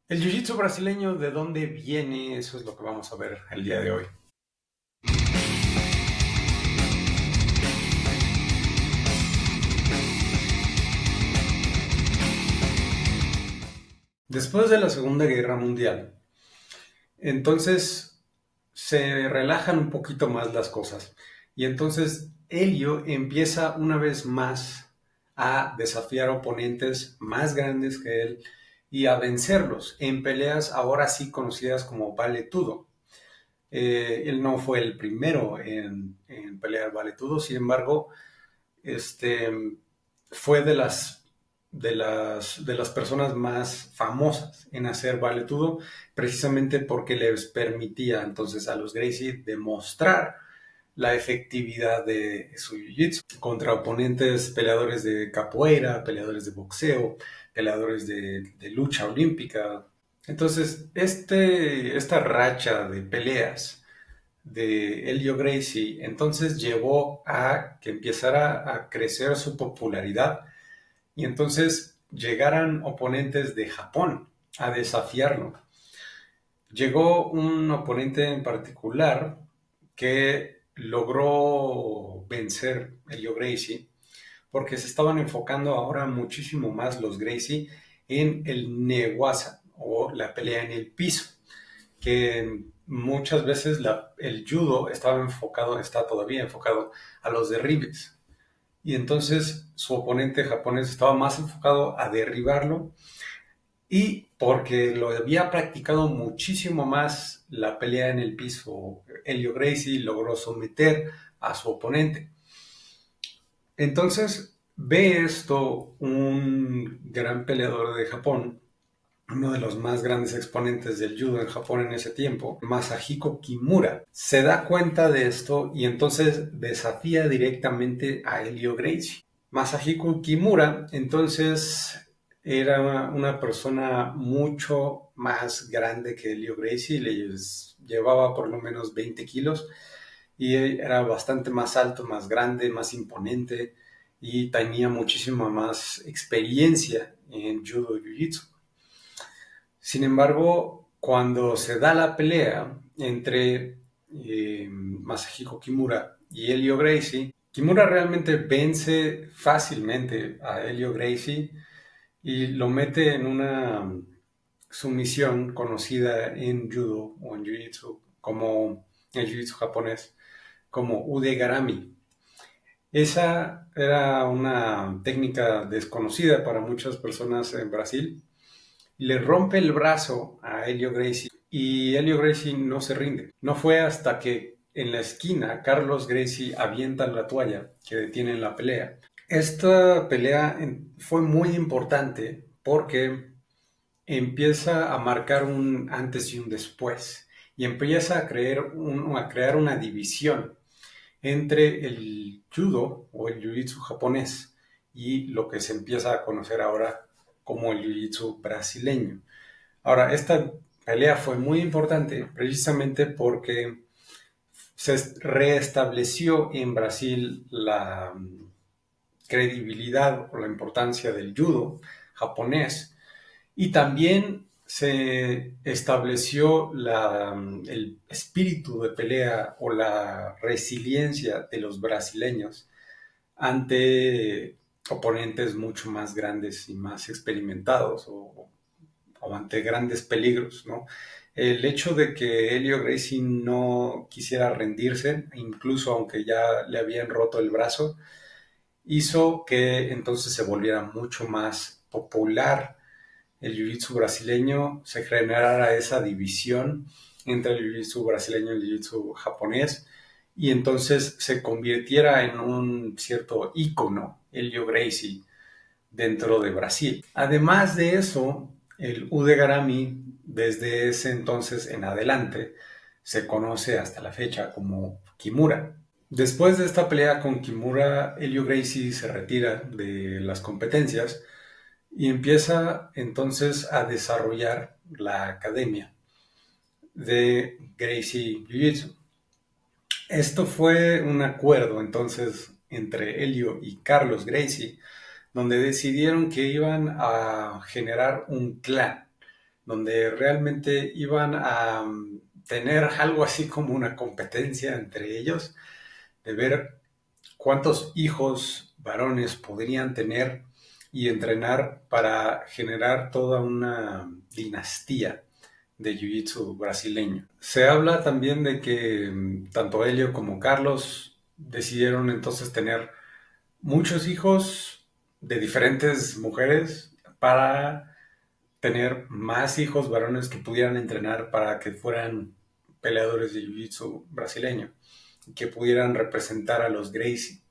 El jiu-jitsu brasileño, ¿de dónde viene? Eso es lo que vamos a ver el día de hoy. Después de la Segunda Guerra Mundial, entonces se relajan un poquito más las cosas. Y entonces Helio empieza una vez más a desafiar oponentes más grandes que él y a vencerlos en peleas ahora sí conocidas como Vale Tudo. Él no fue el primero en pelear Vale Tudo, sin embargo, este, fue de las personas más famosas en hacer valetudo, precisamente porque les permitía entonces a los Gracie demostrar la efectividad de su jiu-jitsu contra oponentes, peleadores de capoeira, peleadores de boxeo, peleadores de lucha olímpica. Entonces, esta racha de peleas de Helio Gracie, entonces llevó a que empezara a crecer su popularidad y entonces llegaran oponentes de Japón a desafiarlo. Llegó un oponente en particular que logró vencer Helio Gracie porque se estaban enfocando ahora muchísimo más los Gracie en el Newaza o la pelea en el piso, que muchas veces el judo está todavía enfocado a los derribes. Y entonces su oponente japonés estaba más enfocado a derribarlo y porque lo había practicado muchísimo más la pelea en el piso, Helio Gracie logró someter a su oponente. Entonces ve esto un gran peleador de Japón, uno de los más grandes exponentes del judo en Japón en ese tiempo, Masahiko Kimura. Se da cuenta de esto y entonces desafía directamente a Helio Gracie. Masahiko Kimura entonces era una persona mucho más grande que Helio Gracie, llevaba por lo menos 20 kilos y era bastante más alto, más grande, más imponente y tenía muchísima más experiencia en judo y jiu-jitsu. Sin embargo, cuando se da la pelea entre Masahiko Kimura y Helio Gracie, Kimura realmente vence fácilmente a Helio Gracie y lo mete en una sumisión conocida en judo o en jiu-jitsu como en jiu-jitsu japonés como udegarami. Esa era una técnica desconocida para muchas personas en Brasil. Le rompe el brazo a Helio Gracie y Helio Gracie no se rinde. No fue hasta que en la esquina Carlos Gracie avienta la toalla que detiene la pelea. Esta pelea fue muy importante porque empieza a marcar un antes y un después y empieza a crear una división entre el judo o el jiu-jitsu japonés y lo que se empieza a conocer ahora como el jiu-jitsu brasileño. Ahora, esta pelea fue muy importante precisamente porque se reestableció en Brasil la credibilidad o la importancia del judo japonés y también se estableció el espíritu de pelea o la resiliencia de los brasileños ante oponentes mucho más grandes y más experimentados o ante grandes peligros, ¿no? El hecho de que Helio Gracie no quisiera rendirse, incluso aunque ya le habían roto el brazo, hizo que entonces se volviera mucho más popular el jiu-jitsu brasileño, se generara esa división entre el jiu-jitsu brasileño y el jiu-jitsu japonés, y entonces se convirtiera en un cierto ícono, Helio Gracie, dentro de Brasil. Además de eso, el Udegarami, desde ese entonces en adelante, se conoce hasta la fecha como Kimura. Después de esta pelea con Kimura, Helio Gracie se retira de las competencias y empieza entonces a desarrollar la academia de Gracie Jiu-Jitsu. Esto fue un acuerdo entonces entre Helio y Carlos Gracie, donde decidieron que iban a generar un clan. donde realmente iban a tener algo así como una competencia entre ellos, de ver cuántos hijos varones podrían tener y entrenar para generar toda una dinastía de Jiu-Jitsu brasileño. Se habla también de que tanto Helio como Carlos decidieron entonces tener muchos hijos de diferentes mujeres para tener más hijos varones que pudieran entrenar para que fueran peleadores de Jiu-Jitsu brasileño y que pudieran representar a los Gracie.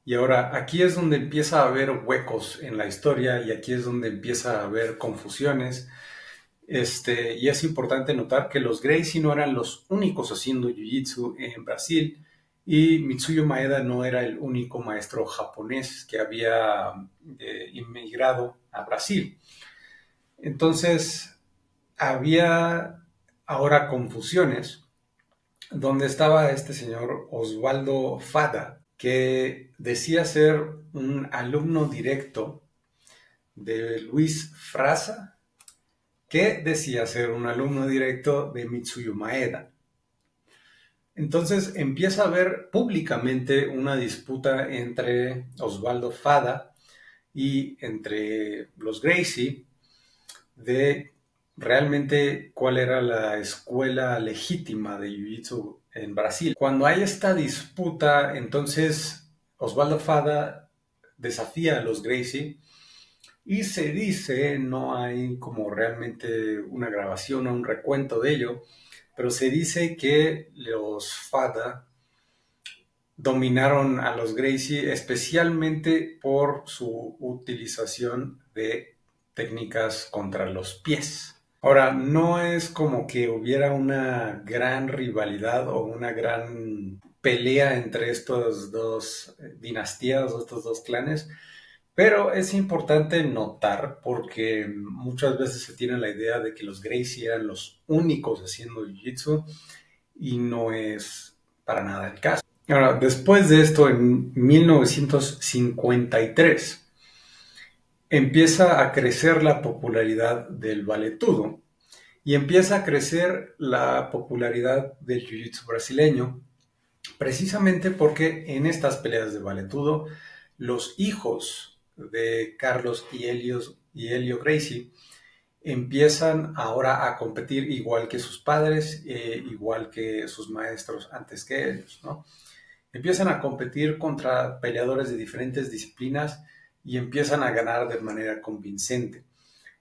Y ahora, aquí es donde empieza a haber huecos en la historia y aquí es donde empieza a haber confusiones. Y es importante notar que los Gracie no eran los únicos haciendo Jiu-Jitsu en Brasil y Mitsuyo Maeda no era el único maestro japonés que había inmigrado a Brasil. Entonces, había ahora confusiones donde estaba este señor Osvaldo Fada, que decía ser un alumno directo de Luis Fraza, que decía ser un alumno directo de Mitsuyo Maeda. Entonces empieza a haber públicamente una disputa entre Osvaldo Fada y entre los Gracie de realmente cuál era la escuela legítima de Jiu-Jitsu en Brasil. Cuando hay esta disputa, entonces Osvaldo Fada desafía a los Gracie y se dice, no hay como realmente una grabación o un recuento de ello, pero se dice que los Fada dominaron a los Gracie especialmente por su utilización de técnicas contra los pies. Ahora, no es como que hubiera una gran rivalidad o una gran pelea entre estas dos dinastías o estos dos clanes, pero es importante notar porque muchas veces se tiene la idea de que los Gracie eran los únicos haciendo Jiu-Jitsu y no es para nada el caso. Ahora, después de esto, en 1953, empieza a crecer la popularidad del valetudo y empieza a crecer la popularidad del jiu-jitsu brasileño, precisamente porque en estas peleas de valetudo, los hijos de Carlos y Helio Gracie empiezan ahora a competir igual que sus padres, igual que sus maestros antes que ellos, ¿no? Empiezan a competir contra peleadores de diferentes disciplinas y empiezan a ganar de manera convincente.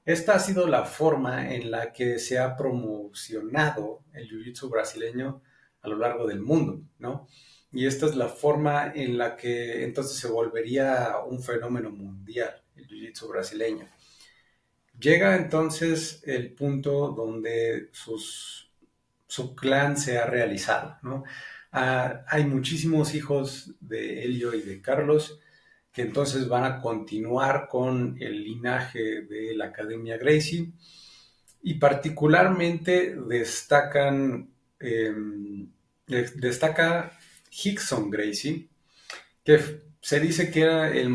Esta ha sido la forma en la que se ha promocionado el jiu-jitsu brasileño a lo largo del mundo, ¿no? Y esta es la forma en la que entonces se volvería un fenómeno mundial, el jiu-jitsu brasileño. Llega entonces el punto donde su clan se ha realizado, ¿no? Hay muchísimos hijos de Helio y de Carlos que entonces van a continuar con el linaje de la Academia Gracie y particularmente destaca Rickson Gracie, que se dice que era el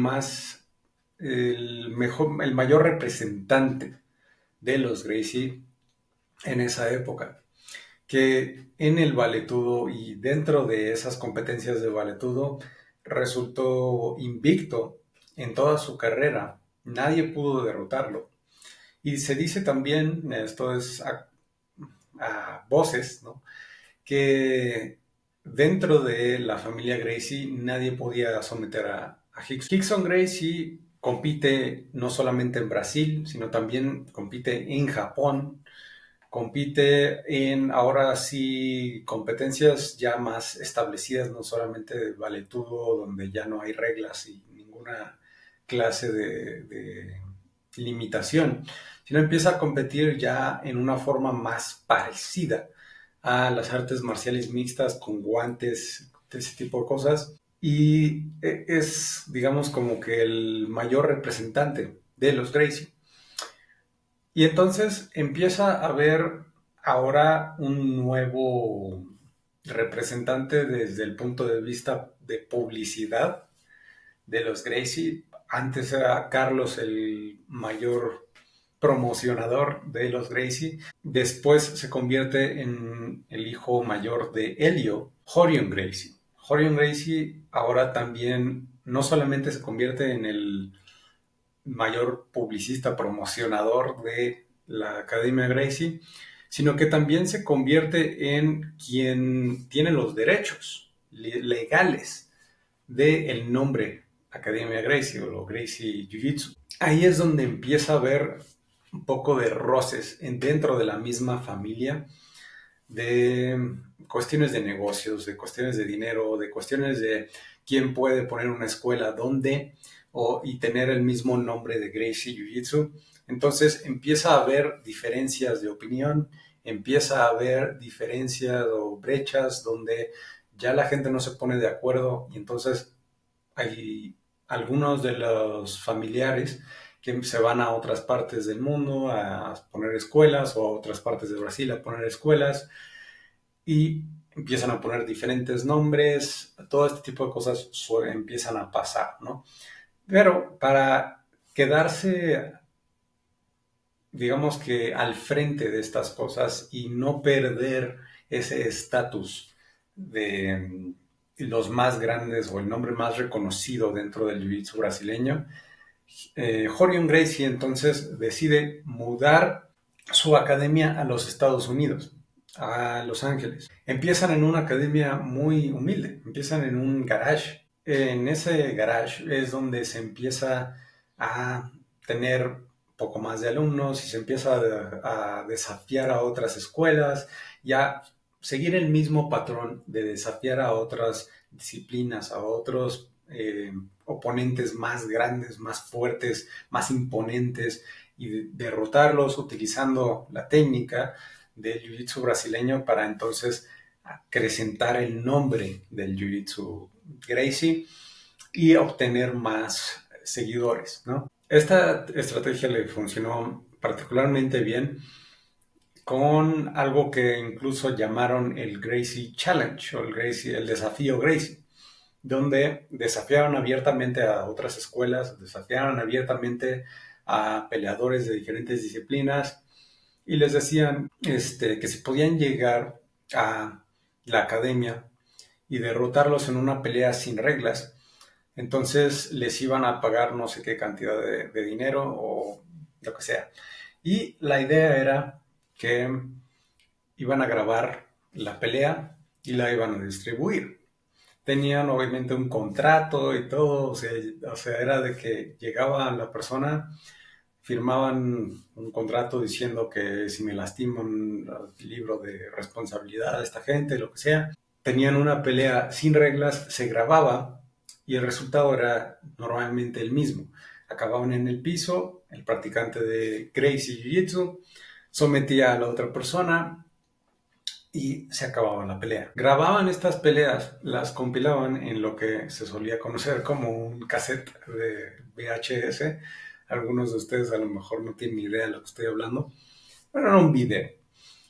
mayor representante de los Gracie en esa época, que en el valetudo y dentro de esas competencias de valetudo resultó invicto en toda su carrera. Nadie pudo derrotarlo. Y se dice también, esto es a voces, ¿no?, que dentro de la familia Gracie nadie podía someter a Rickson. Rickson Gracie compite no solamente en Brasil, sino también compite en Japón, compite en, ahora sí, competencias ya más establecidas, no solamente de valetudo, donde ya no hay reglas y ninguna clase de limitación, sino empieza a competir ya en una forma más parecida a las artes marciales mixtas con guantes, ese tipo de cosas, y es, digamos, como que el mayor representante de los Gracie. Y entonces empieza a haber ahora un nuevo representante desde el punto de vista de publicidad de los Gracie. Antes era Carlos el mayor promocionador de los Gracie. Después se convierte en el hijo mayor de Helio, Horion Gracie. Horion Gracie ahora también no solamente se convierte en el mayor publicista promocionador de la Academia Gracie, sino que también se convierte en quien tiene los derechos legales del nombre Academia Gracie o Gracie Jiu-Jitsu. Ahí es donde empieza a haber un poco de roces dentro de la misma familia, de cuestiones de negocios, de cuestiones de dinero, de cuestiones de quién puede poner una escuela dónde y tener el mismo nombre de Gracie Jiu-Jitsu. Entonces empieza a haber diferencias de opinión, empieza a haber diferencias o brechas donde ya la gente no se pone de acuerdo y entonces hay algunos de los familiares que se van a otras partes del mundo a poner escuelas o a otras partes de Brasil a poner escuelas y empiezan a poner diferentes nombres, todo este tipo de cosas empiezan a pasar, ¿no? Pero para quedarse, digamos que al frente de estas cosas y no perder ese estatus de los más grandes o el nombre más reconocido dentro del jiu-jitsu brasileño, Horion Gracie entonces decide mudar su academia a los Estados Unidos, a Los Ángeles. Empiezan en una academia muy humilde, empiezan en un garage. En ese garage es donde se empieza a tener poco más de alumnos y se empieza a desafiar a otras escuelas y a seguir el mismo patrón de desafiar a otras disciplinas, a otros oponentes más grandes, más fuertes, más imponentes y derrotarlos utilizando la técnica del jiu-jitsu brasileño para entonces acrecentar el nombre del jiu-jitsu Gracie y obtener más seguidores, ¿no? Esta estrategia le funcionó particularmente bien con algo que incluso llamaron el Gracie Challenge o el desafío Gracie, donde desafiaron abiertamente a otras escuelas, desafiaron abiertamente a peleadores de diferentes disciplinas y les decían que si podían llegar a la academia y derrotarlos en una pelea sin reglas, entonces les iban a pagar no sé qué cantidad de dinero o lo que sea. Y la idea era que iban a grabar la pelea y la iban a distribuir. Tenían obviamente un contrato y todo, o sea, era de que llegaba la persona, firmaban un contrato diciendo que si me lastiman, libro de responsabilidad de esta gente, lo que sea. Tenían una pelea sin reglas, se grababa y el resultado era normalmente el mismo. Acababan en el piso, el practicante de Gracie Jiu-Jitsu sometía a la otra persona y se acababa la pelea. Grababan estas peleas, las compilaban en lo que se solía conocer como un cassette de VHS. Algunos de ustedes a lo mejor no tienen ni idea de lo que estoy hablando, pero era un video.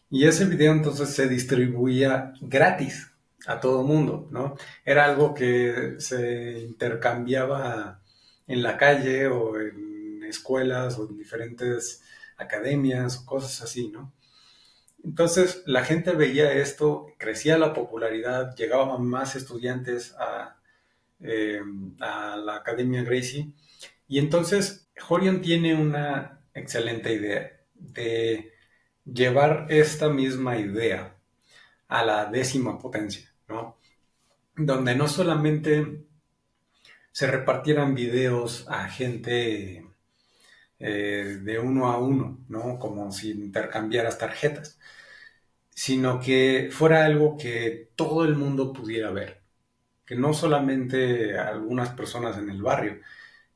Y ese video entonces se distribuía gratis a todo mundo, ¿no? Era algo que se intercambiaba en la calle o en escuelas o en diferentes academias o cosas así, ¿no? Entonces la gente veía esto, crecía la popularidad, llegaban más estudiantes a la Academia Gracie y entonces Horion tiene una excelente idea de llevar esta misma idea a la 10ª potencia, ¿no? Donde no solamente se repartieran videos a gente de uno a uno, ¿no? Como si intercambiaras tarjetas, sino que fuera algo que todo el mundo pudiera ver, que no solamente algunas personas en el barrio,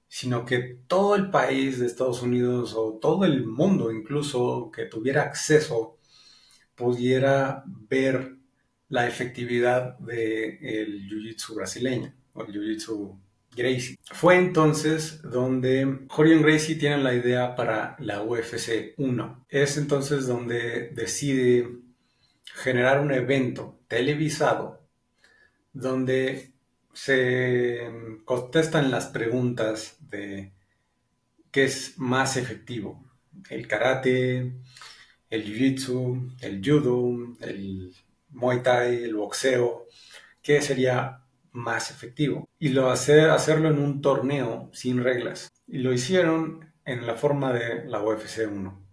sino que todo el país de Estados Unidos o todo el mundo incluso que tuviera acceso pudiera ver la efectividad del jiu-jitsu brasileño o el jiu-jitsu Gracie. Fue entonces donde Horion Gracie tiene la idea para la UFC 1. Es entonces donde decide generar un evento televisado donde se contestan las preguntas de qué es más efectivo, el karate, el jiu-jitsu, el judo, el muay thai, el boxeo, ¿qué sería más efectivo? Y hacerlo en un torneo sin reglas. Y lo hicieron en la forma de la UFC 1.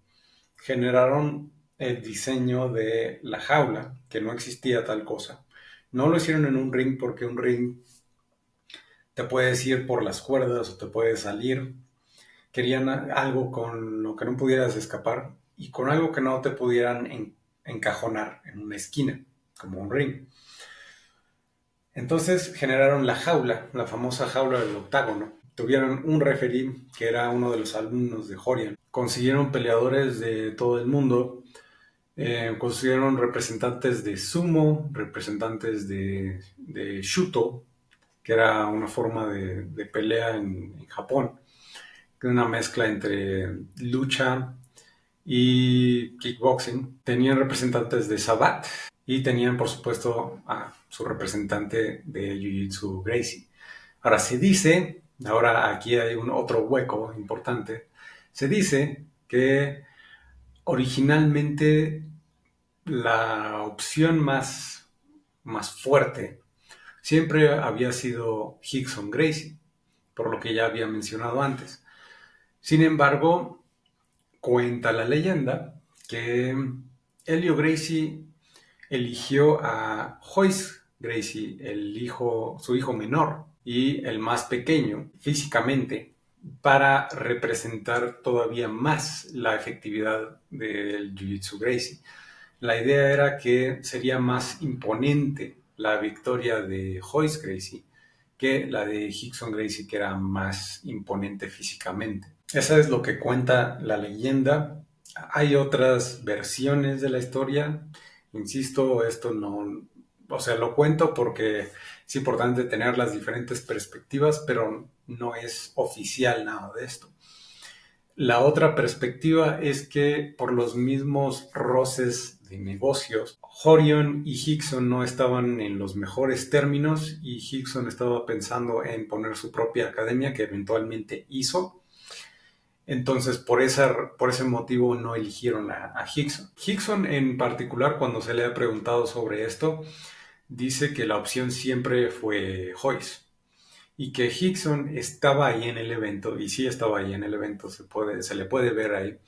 Generaron el diseño de la jaula, que no existía tal cosa. No lo hicieron en un ring porque un ring te puedes ir por las cuerdas o te puedes salir. Querían algo con lo que no pudieras escapar y con algo que no te pudieran encajonar en una esquina, como un ring. Entonces generaron la jaula, la famosa jaula del octágono. Tuvieron un referí que era uno de los alumnos de Horion. Consiguieron peleadores de todo el mundo. Consiguieron representantes de sumo, representantes de shuto, que era una forma de pelea en Japón, que una mezcla entre lucha y kickboxing. Tenían representantes de Sabat y tenían, por supuesto, a su representante de Jiu-Jitsu Gracie. Ahora se dice, ahora aquí hay otro hueco importante, se dice que originalmente la opción más fuerte siempre había sido Rickson Gracie, por lo que ya había mencionado antes. Sin embargo, cuenta la leyenda que Helio Gracie eligió a Royce Gracie, su hijo menor y el más pequeño físicamente, para representar todavía más la efectividad del Jiu-Jitsu Gracie. La idea era que sería más imponente la victoria de Royce Gracie que la de Rickson Gracie, que era más imponente físicamente. Eso es lo que cuenta la leyenda. Hay otras versiones de la historia. Insisto, esto no, o sea, lo cuento porque es importante tener las diferentes perspectivas, pero no es oficial nada de esto. La otra perspectiva es que por los mismos roces de negocios, Horion y Rickson no estaban en los mejores términos y Rickson estaba pensando en poner su propia academia, que eventualmente hizo. Entonces, por ese motivo no eligieron a Rickson. Rickson en particular, cuando se le ha preguntado sobre esto, dice que la opción siempre fue Royce y que Rickson estaba ahí en el evento, y sí estaba ahí en el evento, se le puede ver ahí.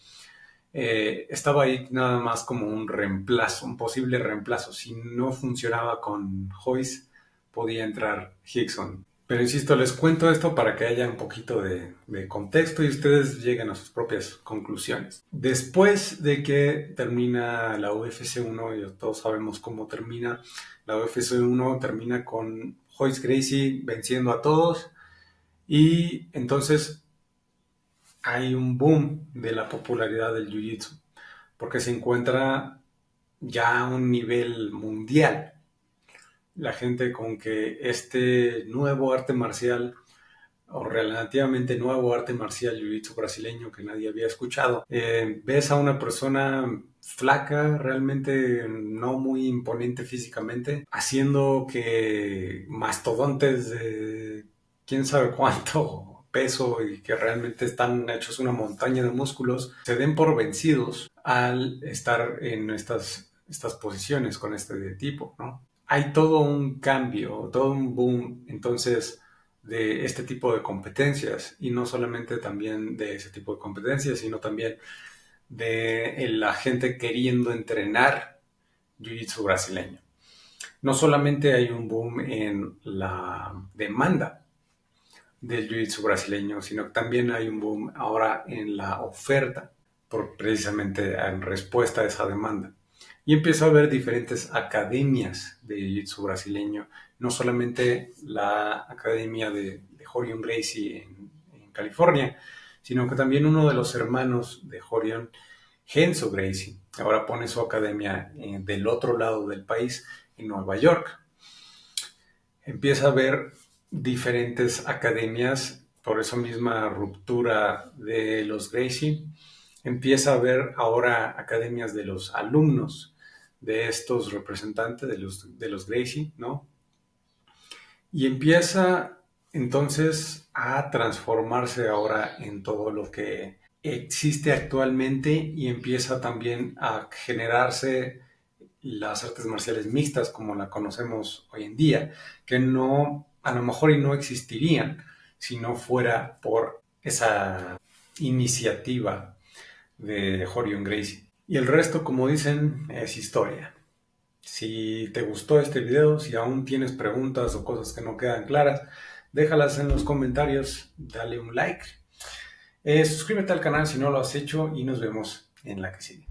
Estaba ahí nada más como un reemplazo, un posible reemplazo. Si no funcionaba con Royce, podía entrar Rickson. Pero insisto, les cuento esto para que haya un poquito de contexto y ustedes lleguen a sus propias conclusiones. Después de que termina la UFC 1, y todos sabemos cómo termina, la UFC 1 termina con Royce Gracie venciendo a todos y entonces hay un boom de la popularidad del Jiu-Jitsu porque se encuentra ya a un nivel mundial. La gente con que este nuevo arte marcial o relativamente nuevo arte marcial jiu-jitsu brasileño que nadie había escuchado, ves a una persona flaca, realmente no muy imponente físicamente, haciendo que mastodontes de quién sabe cuánto peso y que realmente están hechos una montaña de músculos, se den por vencidos al estar en estas posiciones con este tipo, ¿no? Hay todo un cambio, todo un boom, entonces, de este tipo de competencias y no solamente también de ese tipo de competencias, sino también de la gente queriendo entrenar jiu-jitsu brasileño. No solamente hay un boom en la demanda del jiu-jitsu brasileño, sino que también hay un boom ahora en la oferta, precisamente en respuesta a esa demanda. Y empiezo a ver diferentes academias de jiu-jitsu brasileño, no solamente la academia de Rorion Gracie en California, sino que también uno de los hermanos de Rorion, Renzo Gracie, ahora pone su academia del otro lado del país, en Nueva York. Empieza a ver diferentes academias por esa misma ruptura de los Gracie. Empieza a ver ahora academias de los alumnos de estos representantes de los Gracie, ¿no? Y empieza entonces a transformarse ahora en todo lo que existe actualmente y empieza también a generarse las artes marciales mixtas como la conocemos hoy en día, que no, a lo mejor y no existirían si no fuera por esa iniciativa de Rorion Gracie. Y el resto, como dicen, es historia. Si te gustó este video, si aún tienes preguntas o cosas que no quedan claras, déjalas en los comentarios, dale un like. Suscríbete al canal si no lo has hecho y nos vemos en la que sigue.